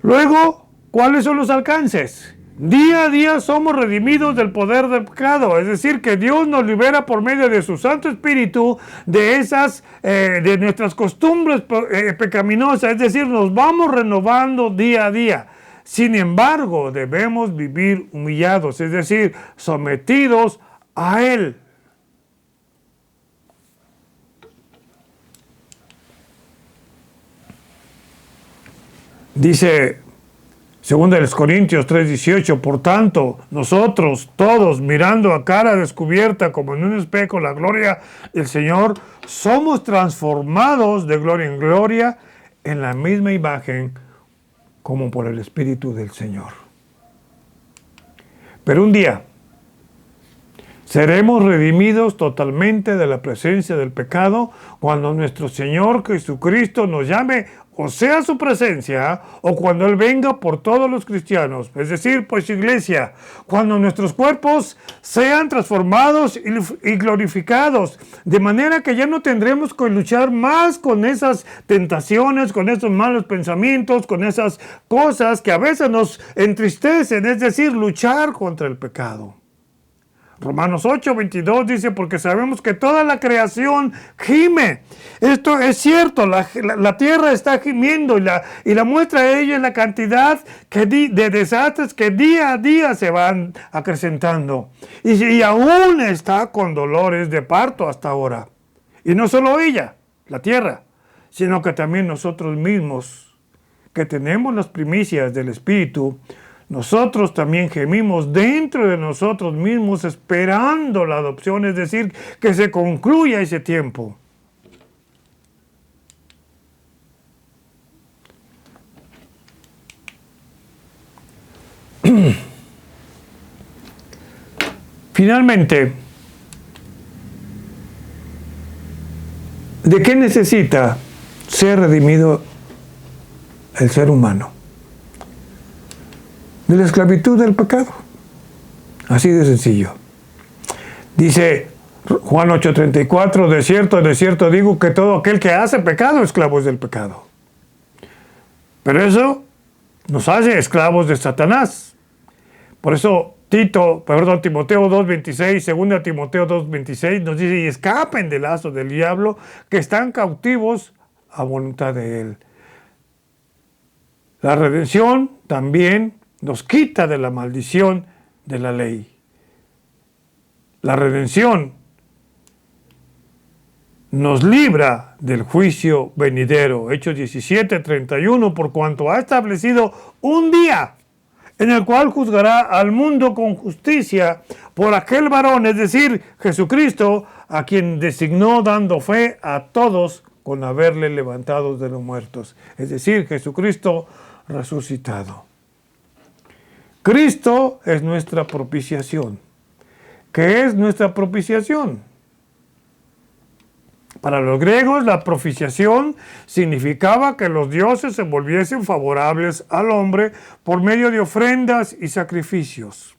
Luego, ¿cuáles son los alcances? Día a día somos redimidos del poder del pecado. Es decir, que Dios nos libera por medio de su Santo Espíritu de nuestras costumbres pecaminosas. Es decir, nos vamos renovando día a día. Sin embargo, debemos vivir humillados, es decir, sometidos a Él. Dice 2 Corintios 3:18, por tanto, nosotros todos mirando a cara descubierta como en un espejo la gloria del Señor, somos transformados de gloria en gloria en la misma imagen como por el Espíritu del Señor. Pero un día seremos redimidos totalmente de la presencia del pecado cuando nuestro Señor Jesucristo nos llame o sea su presencia, o cuando Él venga por todos los cristianos, es decir, por su iglesia, cuando nuestros cuerpos sean transformados y glorificados, de manera que ya no tendremos que luchar más con esas tentaciones, con esos malos pensamientos, con esas cosas que a veces nos entristecen, es decir, luchar contra el pecado. Romanos 8:22 dice, porque sabemos que toda la creación gime. Esto es cierto, la tierra está gimiendo y la muestra de ello es la cantidad de desastres que día a día se van acrecentando. Y aún está con dolores de parto hasta ahora. Y no solo ella, la tierra, sino que también nosotros mismos, que tenemos las primicias del Espíritu, nosotros también gemimos dentro de nosotros mismos esperando la adopción, es decir, que se concluya ese tiempo. Finalmente, ¿de qué necesita ser redimido el ser humano? De la esclavitud del pecado. Así de sencillo. Dice Juan 8:34, de cierto digo que todo aquel que hace pecado, esclavo es del pecado. Pero eso nos hace esclavos de Satanás. Por eso Timoteo 2:26, 2 Timoteo 2:26 nos dice, y escapen del lazo del diablo, que están cautivos a voluntad de él. La redención también nos quita de la maldición de la ley. La redención nos libra del juicio venidero. Hechos 17:31, por cuanto ha establecido un día en el cual juzgará al mundo con justicia por aquel varón, es decir, Jesucristo, a quien designó dando fe a todos con haberle levantado de los muertos. Es decir, Jesucristo resucitado. Cristo es nuestra propiciación. ¿Qué es nuestra propiciación? Para los griegos, la propiciación significaba que los dioses se volviesen favorables al hombre por medio de ofrendas y sacrificios.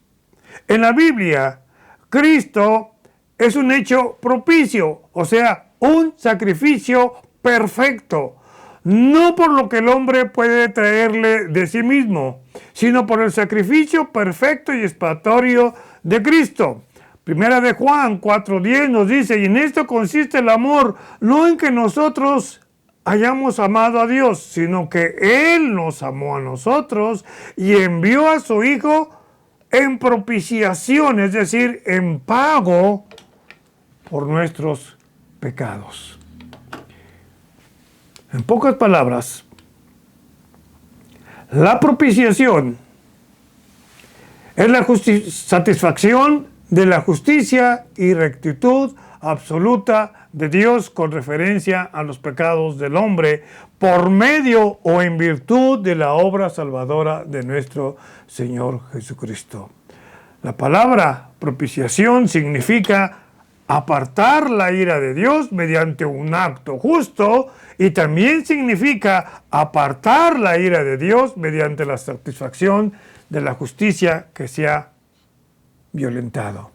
En la Biblia, Cristo es un hecho propicio, o sea, un sacrificio perfecto, no por lo que el hombre puede traerle de sí mismo, sino por el sacrificio perfecto y expiatorio de Cristo. Primera de Juan 4:10 nos dice, y en esto consiste el amor, no en que nosotros hayamos amado a Dios, sino que Él nos amó a nosotros y envió a su Hijo en propiciación, es decir, en pago por nuestros pecados. En pocas palabras, la propiciación es la satisfacción de la justicia y rectitud absoluta de Dios con referencia a los pecados del hombre por medio o en virtud de la obra salvadora de nuestro Señor Jesucristo. La palabra propiciación significa apartar la ira de Dios mediante un acto justo y también significa apartar la ira de Dios mediante la satisfacción de la justicia que se ha violentado.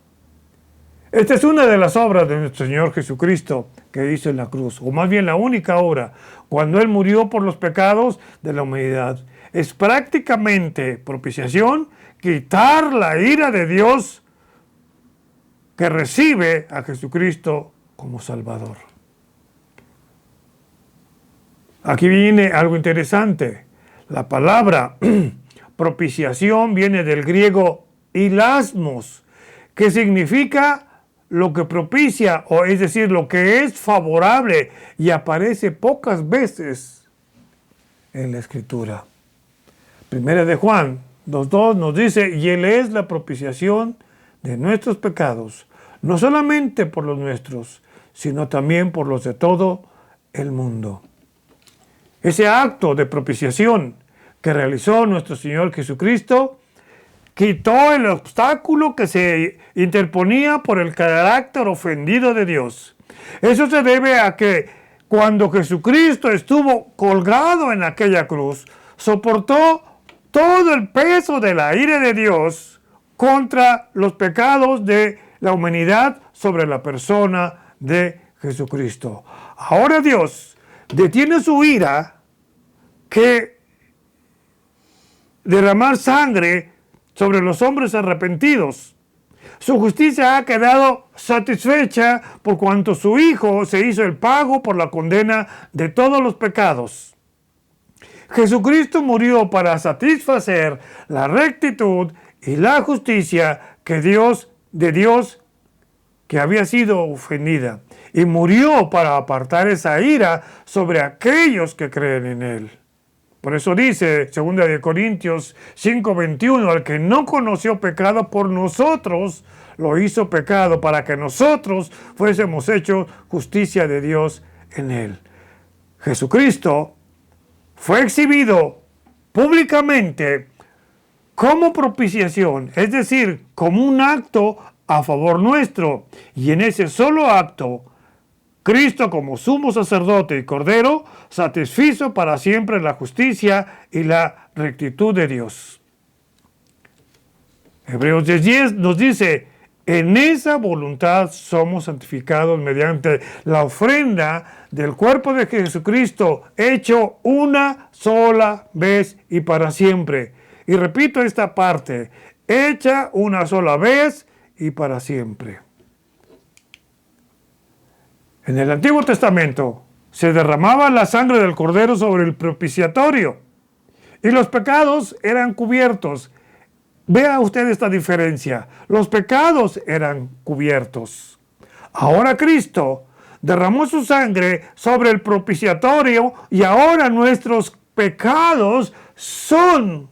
Esta es una de las obras de nuestro Señor Jesucristo que hizo en la cruz, o más bien la única obra, cuando Él murió por los pecados de la humanidad. Es prácticamente propiciación, quitar la ira de Dios que recibe a Jesucristo como Salvador. Aquí viene algo interesante. La palabra propiciación viene del griego hilasmos, que significa lo que propicia, o es decir, lo que es favorable, y aparece pocas veces en la Escritura. Primera de Juan 2:2 nos dice, y Él es la propiciación de nuestros pecados, no solamente por los nuestros, sino también por los de todo el mundo. Ese acto de propiciación que realizó nuestro Señor Jesucristo quitó el obstáculo que se interponía por el carácter ofendido de Dios. Eso se debe a que cuando Jesucristo estuvo colgado en aquella cruz, soportó todo el peso de la ira de Dios contra los pecados de la humanidad sobre la persona de Jesucristo. Ahora Dios detiene su ira que derramar sangre sobre los hombres arrepentidos. Su justicia ha quedado satisfecha por cuanto su Hijo se hizo el pago por la condena de todos los pecados. Jesucristo murió para satisfacer la rectitud y la justicia de Dios que había sido ofendida, y murió para apartar esa ira sobre aquellos que creen en Él. Por eso dice 2 de Corintios 5:21, al que no conoció pecado por nosotros, lo hizo pecado para que nosotros fuésemos hechos justicia de Dios en Él. Jesucristo fue exhibido públicamente como propiciación, es decir, como un acto a favor nuestro, y en ese solo acto, Cristo como sumo sacerdote y cordero satisfizo para siempre la justicia y la rectitud de Dios. Hebreos 10:10 nos dice, en esa voluntad somos santificados mediante la ofrenda del cuerpo de Jesucristo, hecho una sola vez y para siempre. Y repito esta parte, hecha una sola vez y para siempre. En el Antiguo Testamento se derramaba la sangre del cordero sobre el propiciatorio y los pecados eran cubiertos. Vea usted esta diferencia. Los pecados eran cubiertos. Ahora Cristo derramó su sangre sobre el propiciatorio y ahora nuestros pecados son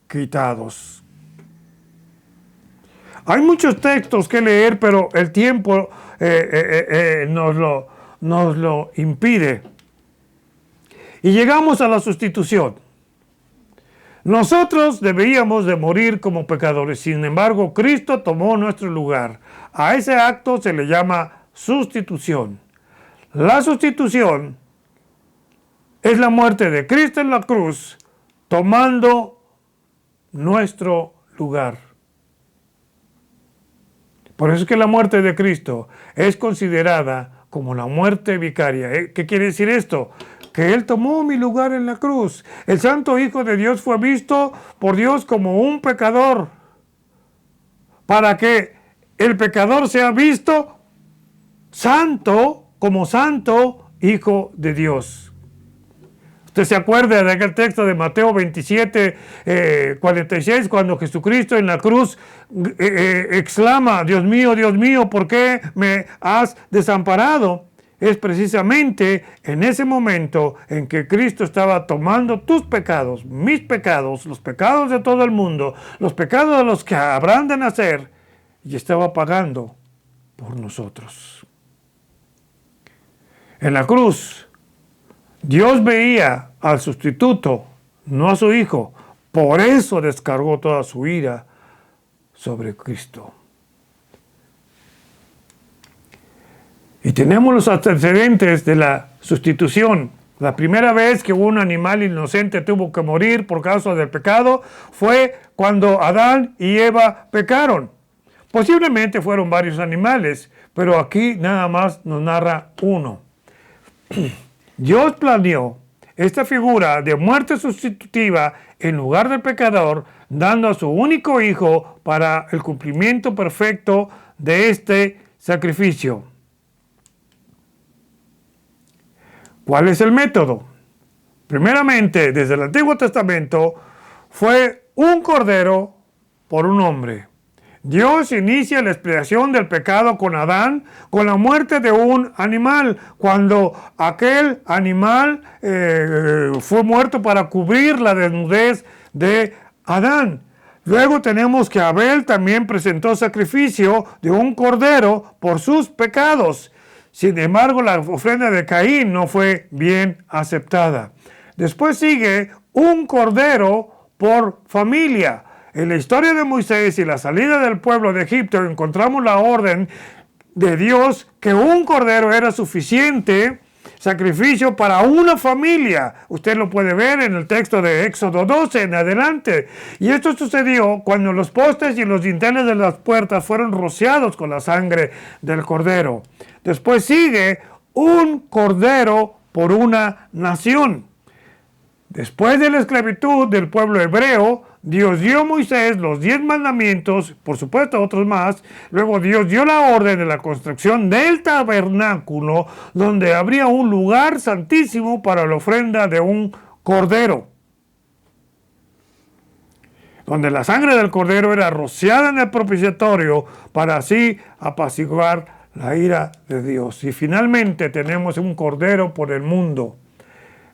quitados. Hay muchos textos que leer, pero el tiempo nos lo impide. Y llegamos a la sustitución. Nosotros deberíamos de morir como pecadores, sin embargo, Cristo tomó nuestro lugar. A ese acto se le llama sustitución. La sustitución es la muerte de Cristo en la cruz, tomando nuestro lugar. Por eso es que la muerte de Cristo es considerada como la muerte vicaria. ¿Qué quiere decir esto? Que Él tomó mi lugar en la cruz. El Santo Hijo de Dios fue visto por Dios como un pecador, para que el pecador sea visto santo, como santo Hijo de Dios. Usted se acuerda de aquel texto de Mateo 27, 46, cuando Jesucristo en la cruz exclama: Dios mío, ¿por qué me has desamparado? Es precisamente en ese momento en que Cristo estaba tomando tus pecados, mis pecados, los pecados de todo el mundo, los pecados de los que habrán de nacer, y estaba pagando por nosotros. En la cruz, Dios veía al sustituto, no a su Hijo. Por eso descargó toda su ira sobre Cristo. Y tenemos los antecedentes de la sustitución. La primera vez que un animal inocente tuvo que morir por causa del pecado fue cuando Adán y Eva pecaron. Posiblemente fueron varios animales, pero aquí nada más nos narra uno. Dios planeó esta figura de muerte sustitutiva en lugar del pecador, dando a su único hijo para el cumplimiento perfecto de este sacrificio. ¿Cuál es el método? Primeramente, desde el Antiguo Testamento, fue un cordero por un hombre. Dios inicia la expiación del pecado con Adán, con la muerte de un animal, cuando aquel animal fue muerto para cubrir la desnudez de Adán. Luego tenemos que Abel también presentó sacrificio de un cordero por sus pecados. Sin embargo, la ofrenda de Caín no fue bien aceptada. Después sigue un cordero por familia. En la historia de Moisés y la salida del pueblo de Egipto encontramos la orden de Dios que un cordero era suficiente sacrificio para una familia. Usted lo puede ver en el texto de Éxodo 12 en adelante. Y esto sucedió cuando los postes y los dinteles de las puertas fueron rociados con la sangre del cordero. Después sigue un cordero por una nación. Después de la esclavitud del pueblo hebreo, Dios dio a Moisés los 10 mandamientos, por supuesto otros más. Luego Dios dio la orden de la construcción del tabernáculo, donde habría un lugar santísimo para la ofrenda de un cordero, donde la sangre del cordero era rociada en el propiciatorio para así apaciguar la ira de Dios. Y finalmente tenemos un cordero por el mundo.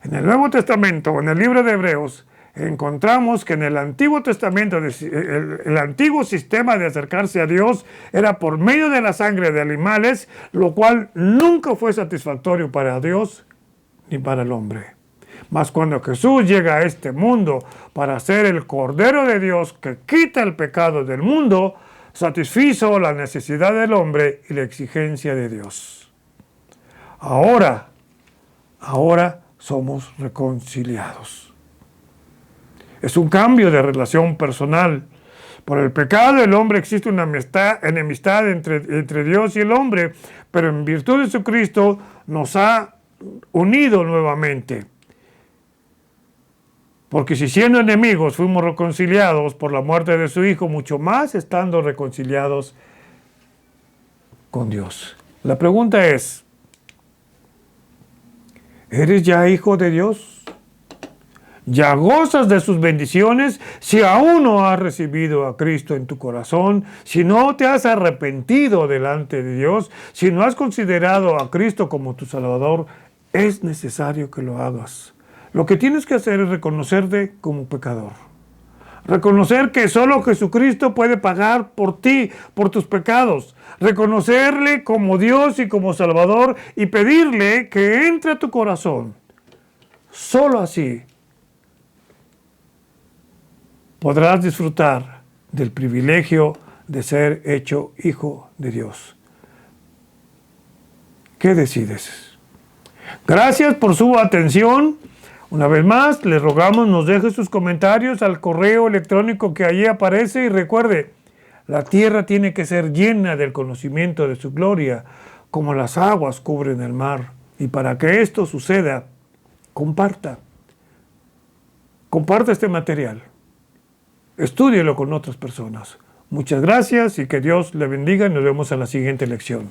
En el Nuevo Testamento, en el libro de Hebreos, encontramos que en el Antiguo Testamento, el antiguo sistema de acercarse a Dios era por medio de la sangre de animales, lo cual nunca fue satisfactorio para Dios ni para el hombre. Mas cuando Jesús llega a este mundo para ser el Cordero de Dios que quita el pecado del mundo, satisfizo la necesidad del hombre y la exigencia de Dios. Ahora somos reconciliados. Es un cambio de relación personal. Por el pecado del hombre existe una enemistad entre Dios y el hombre, pero en virtud de Jesucristo nos ha unido nuevamente. Porque si siendo enemigos fuimos reconciliados por la muerte de su Hijo, mucho más estando reconciliados con Dios. La pregunta es, ¿eres ya hijo de Dios? ¿Ya gozas de sus bendiciones? Si aún no has recibido a Cristo en tu corazón, si no te has arrepentido delante de Dios, si no has considerado a Cristo como tu Salvador, es necesario que lo hagas. Lo que tienes que hacer es reconocerte como pecador. Reconocer que solo Jesucristo puede pagar por ti, por tus pecados. Reconocerle como Dios y como Salvador y pedirle que entre a tu corazón. Solo así podrás disfrutar del privilegio de ser hecho hijo de Dios. ¿Qué decides? Gracias por su atención. Una vez más, les rogamos nos deje sus comentarios al correo electrónico que allí aparece y recuerde, la tierra tiene que ser llena del conocimiento de su gloria, como las aguas cubren el mar. Y para que esto suceda, comparta este material. Estúdielo con otras personas. Muchas gracias y que Dios le bendiga y nos vemos en la siguiente lección.